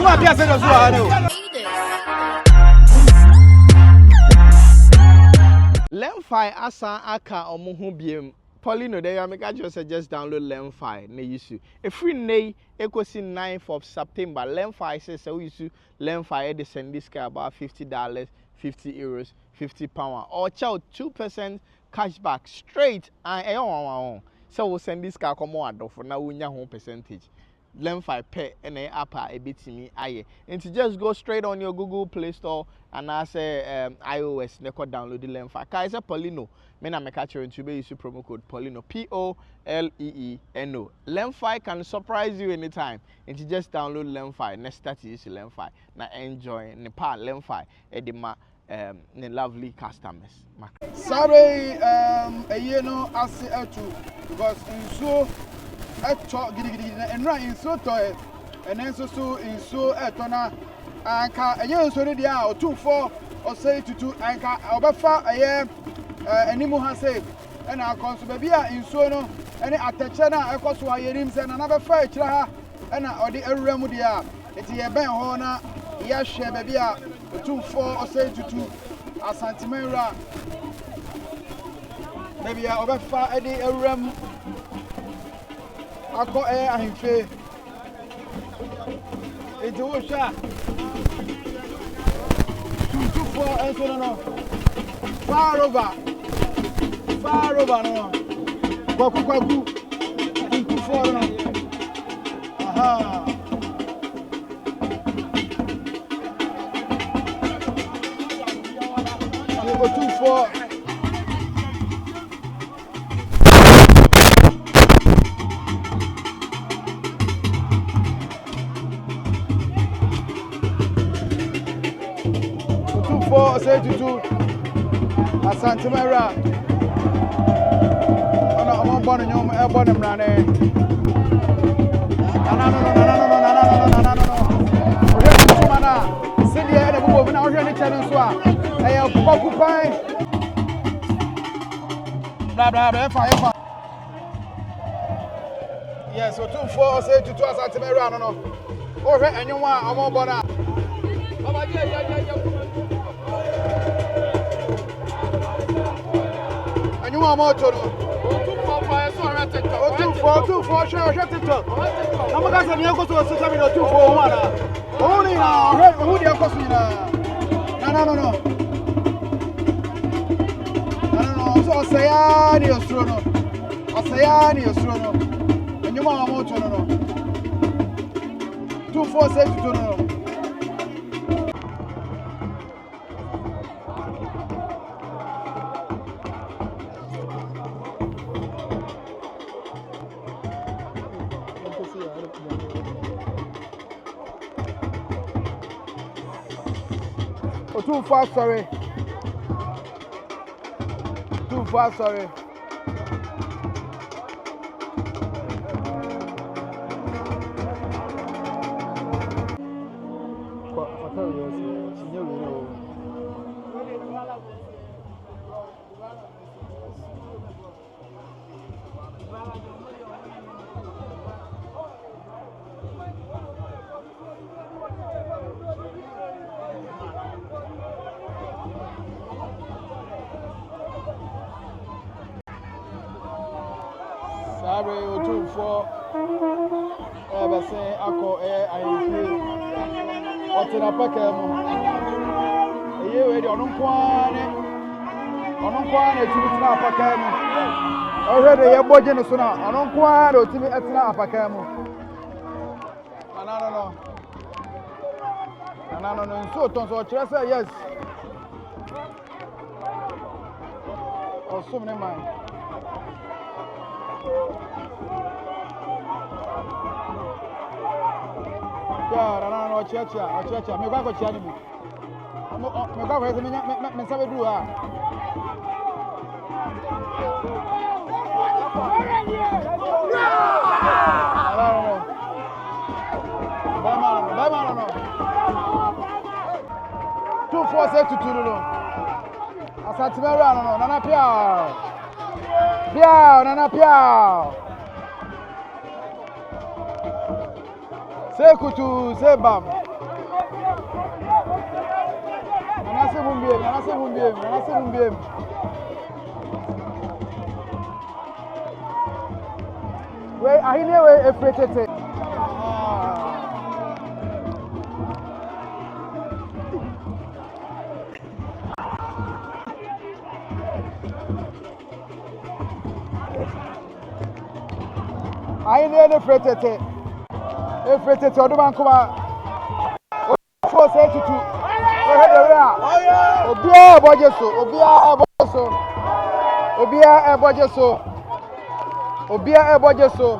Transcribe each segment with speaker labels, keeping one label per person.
Speaker 1: Uma piazza da sua. Lemfi asa aka omuhu biem. Poleeno there you make just download Lemfi na use. A free nay equals 9th of September. Lemfi says so use Lemfi they send this guy about $50, 50 euros, 50 pound or chow 2% cashback straight and so we'll send this guy come on for now we home percentage. Lemfi pay and app a bit me aye. And to just go straight on your Google Play Store and I say iOS ne download the Lemfi. Kaisa Poleeno. Me na me catch you to use promo code Poleeno Poleeno. Lemfi can surprise you anytime. And to just download Lemfi. Next start use Lemfi. Na enjoy ne part Lemfi edema ne lovely customers.
Speaker 2: Sorry, a year no as because in so gidi and right in so toy and then so in so etona anka a year so ready out 2-4 or say to 2 anka obafa a year animal has said and our consumer in so no any attention a cost why him and another fight and or the remudia it's a ben hona yes share baby 2-4 or say to 2 a santimera maybe obafa any rem I got air and fair. It's a washer. 2-4 and so no. Far over no. Kwaku 2-4 no. Aha. I go 2-4. Say to 2 Asante HEMAA I'm born in your airborne running. Yes, so 2-4 say to 2 Asante HEMAA no. Oh, and you want I'm born. And you want more to do? 2-4, share TikTok. I'm going to go to a system with 2-4-1. Only now, who the cost me now? No. So say, and you want more to know. 2-4 says to know. Oh, too fast, sorry. Too fast, sorry. Sorry, OTUMFOUR. Ever say I call air Unclear. What's in a packet? A year ready on Quane to be snap a camo. Already a budget of Suna on Quane to be at snap a camo. And I don't know. So, Tonso, Chessa, yes. Or so many mine. Yeah, no, church. Me go chani me. Me go where me sabe do no. 2-4 say to 2 no. Asante HEMAA no. Nana Piao. Say kutu, say bam. Wait, I hear a pretty. I hear the pretty. A pretty to the Vancouver. For 32. Obia Bojeso, Obia Bojeso.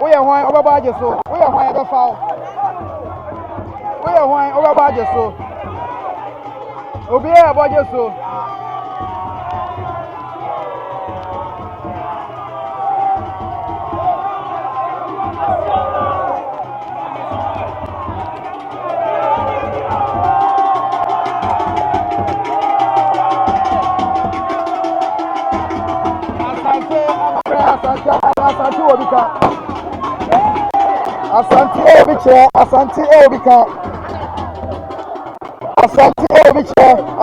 Speaker 2: We are one over Bajeso, we are one over foul. We are one over Bajeso. Obia Bojeso.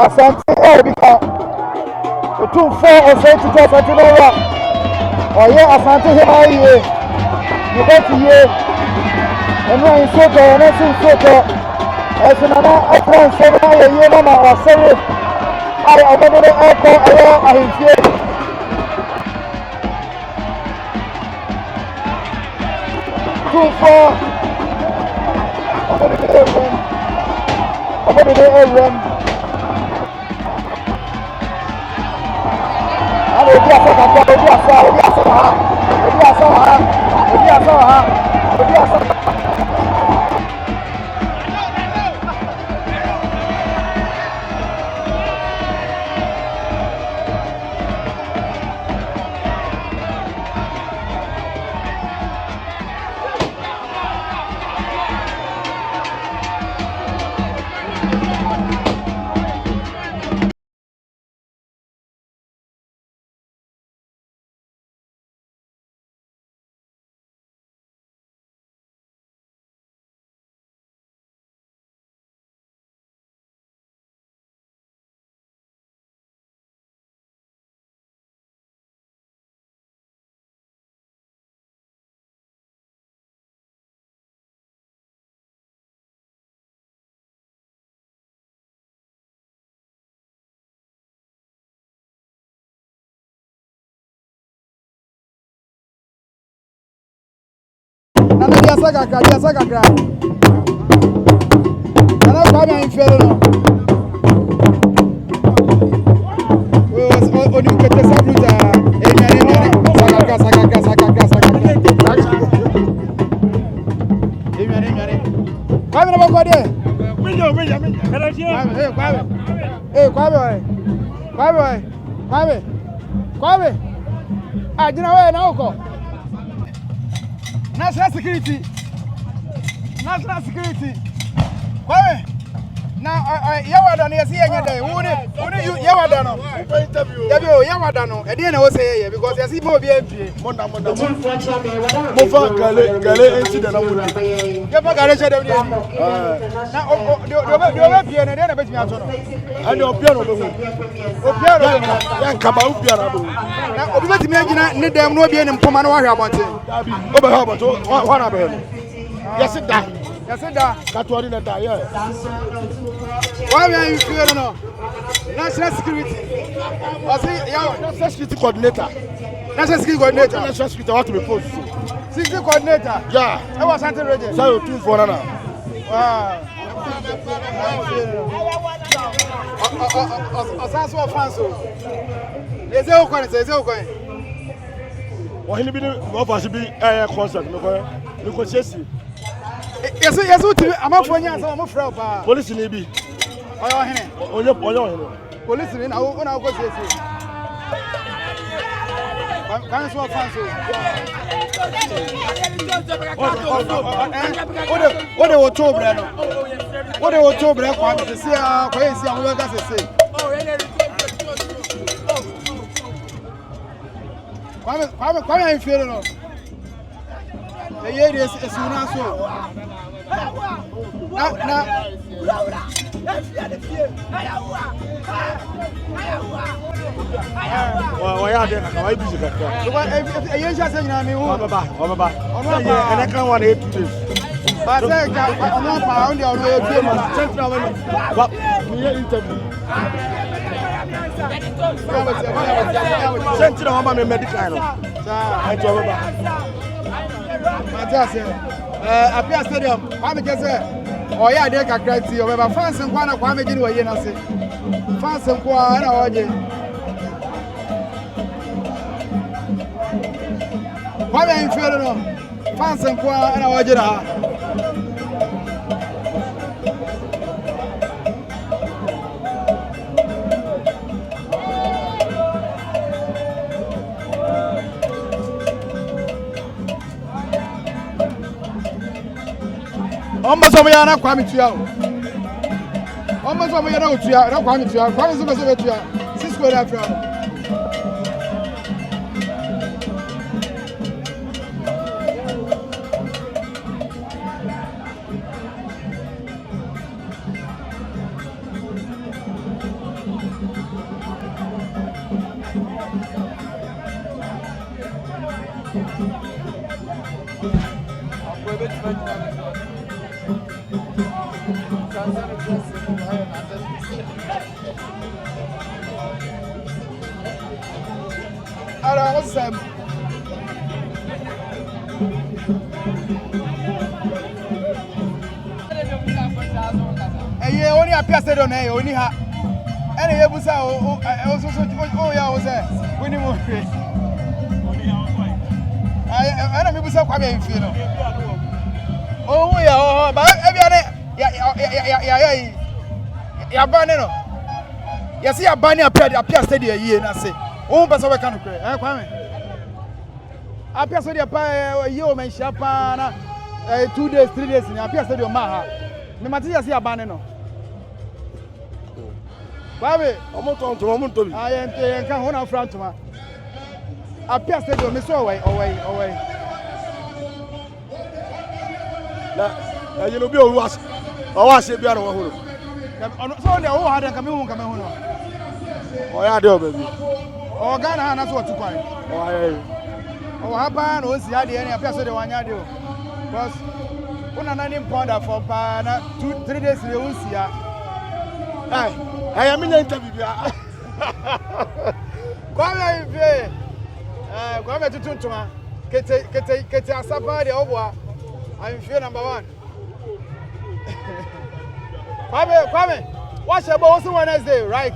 Speaker 2: Asante Obika. OTUMFOUR Asante Nova. Oh yeah, Asante HEMAA ye. You bet ye. And when you so go, and I see so go. As another friend said, I hear Mama or say, I don't know I hear. OTUMFOUR. What did they run? I don't know National security. Why? Now, Yawadano is here again. Who you Yawadano? Yawadano. I didn't know say because there's people being Monda. Mofa Gale incident. Never got a share of the now, the piano, then I bet me out. I know piano. Piano, Kabau piano. Now, obviously, need them no being in Pomano about it. Over how one of them. Yes, it does. Yes, it does. That's what in the day. Why are you feeling no? National security. I say, national security coordinator. National security coordinator. National security what to be posted. Security coordinator. Yeah. I was Santa Roger. So OTUMFOUR now. Wow. Asanso Afanso. Is it okay? Is it okay? Why he be offer should be concert because yes. Yes, I'm not for you. I'm afraid. Police in be. Police in. I will go see. Can't so fancy. What they were told, what they were told, to see how crazy I'm going to say. Come and feel it. The year is soon as so.
Speaker 3: Why are they? Why busy?
Speaker 2: You just say you know me.
Speaker 3: Baba. And I can't want 8 days.
Speaker 2: But I say I'm not pound your way to my
Speaker 3: Central. But we interview. Central, I'm a medical. I told
Speaker 2: Apia Stadium, Kwame Kese, or ya de kakra ti, o be fans nkwa na Kwame gini we ye na se. Fans nkwa na oje. Kwame infero no. Fans nkwa na oje na ha. Almost over yana Kwame tuya. Almost over yana tuya, na Kwame tuya. Kwame zo tuya. Cisco na afra. Ara what's up? Eye oni apia stadium na eye oni ha. Ene ye busa o ya o se. Wini mo. Ana mi busa Kwame mfie no. Oh ya ba e bia ne ya ba ne no. Ya si ya ba ne apia stadium yie na se. Oh, but so we can cry. Kwame. Apia so dia pa ye o menhia pa na 2 days 3 days ni apia so dia ma ha. Me matia se abane no. Kwame,
Speaker 3: omo tonto bi.
Speaker 2: Ayente kan ho na front ma. Apia so dia me so owai.
Speaker 3: Na you know bi o wa se bia no wo ho.
Speaker 2: So dia wo ha dan ka me hu no.
Speaker 3: O ya de o baby.
Speaker 2: O Ghana ha na so otu kwan.
Speaker 3: O aye.
Speaker 2: O ha pa na o si ade ni apia so de wanya de o. Because una na ni pounder for pa na 2-3 days le o si ya.
Speaker 3: I am in interview bia.
Speaker 2: Kwame ife. Kwame tutuntuma. Kete asapa de obwa. I'm fear number 1. Kwame, what's your boss Wednesday, right?